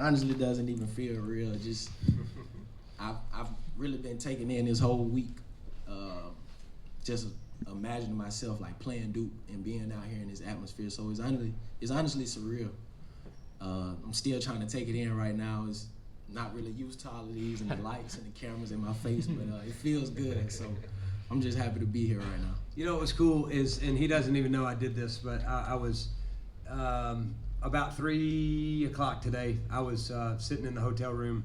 honestly doesn't even feel real. Just I've really been taking in this whole week, just imagining myself like playing Duke and being out here in this atmosphere. So it's honestly surreal. I'm still trying to take it in right now. It's not really used to all of these and the lights and the cameras in my face, but it feels good. So I'm just happy to be here right now. You know what's cool is, and he doesn't even know I did this, but I was about 3 o'clock today. I was sitting in the hotel room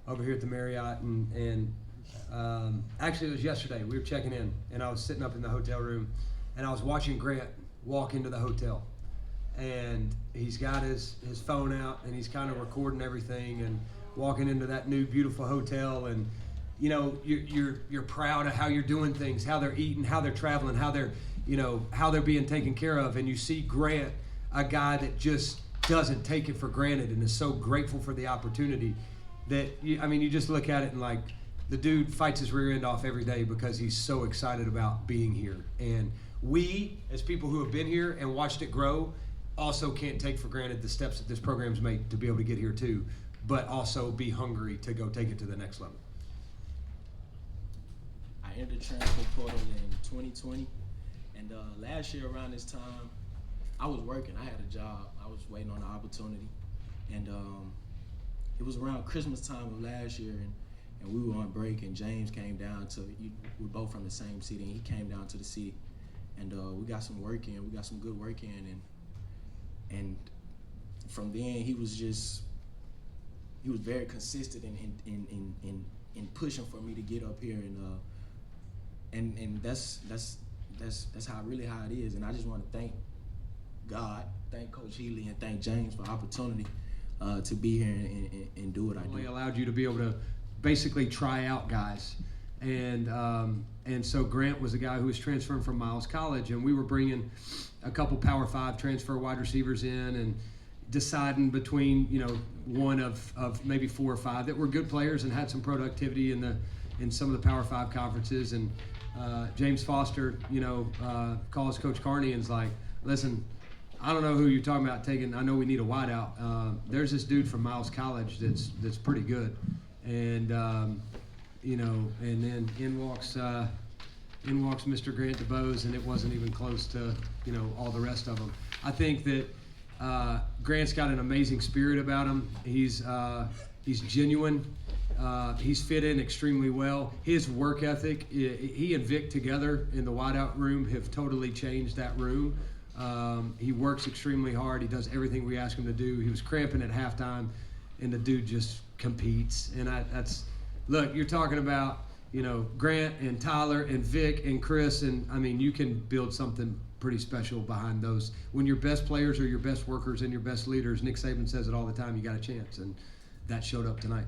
over here at the Marriott, and actually it was yesterday. We were checking in, and I was sitting up in the hotel room, and I was watching Grant walk into the hotel, and he's got his phone out, and he's kind of recording everything, and walking into that new beautiful hotel, and you know you're proud of how you're doing things, how they're eating, how they're traveling, how they're being taken care of, and you see Grant, a guy that just doesn't take it for granted and is so grateful for the opportunity that you just look at it and like the dude fights his rear end off every day because he's so excited about being here. And we, as people who have been here and watched it grow, also can't take for granted the steps that this program's made to be able to get here too, but also be hungry to go take it to the next level. I entered the transfer portal in 2020, and last year around this time, I was working. I had a job. I was waiting on an opportunity, and it was around Christmas time of last year, and we were on break, and James came down to. We're both from the same city, and he came down to the city, and we got some work in. We got some good work in, and from then he was very consistent in pushing for me to get up here, and that's how it is. And I just want to thank God, thank Coach Healy, and thank James for the opportunity to be here and do what I do. It allowed you to be able to basically try out guys, and so Grant was a guy who was transferring from Miles College, and we were bringing a couple Power 5 transfer wide receivers in and deciding between one of maybe 4 or 5 that were good players and had some productivity in some of the Power 5 conferences. And James Foster calls Coach Carney and is like, listen, I don't know who you're talking about taking. I know we need a wideout. There's this dude from Miles College that's pretty good, and and then in walks Mr. Grant DuBose's, and it wasn't even close to all the rest of them. I think that Grant's got an amazing spirit about him. He's genuine. He's fit in extremely well. His work ethic, he and Vic together in the wideout room have totally changed that room. He works extremely hard. He does everything we ask him to do. He was cramping at halftime, and the dude just competes. And look, you're talking about, Grant and Tyler and Vic and Chris, and you can build something pretty special behind those. When your best players are your best workers and your best leaders, Nick Saban says it all the time, you got a chance, and that showed up tonight.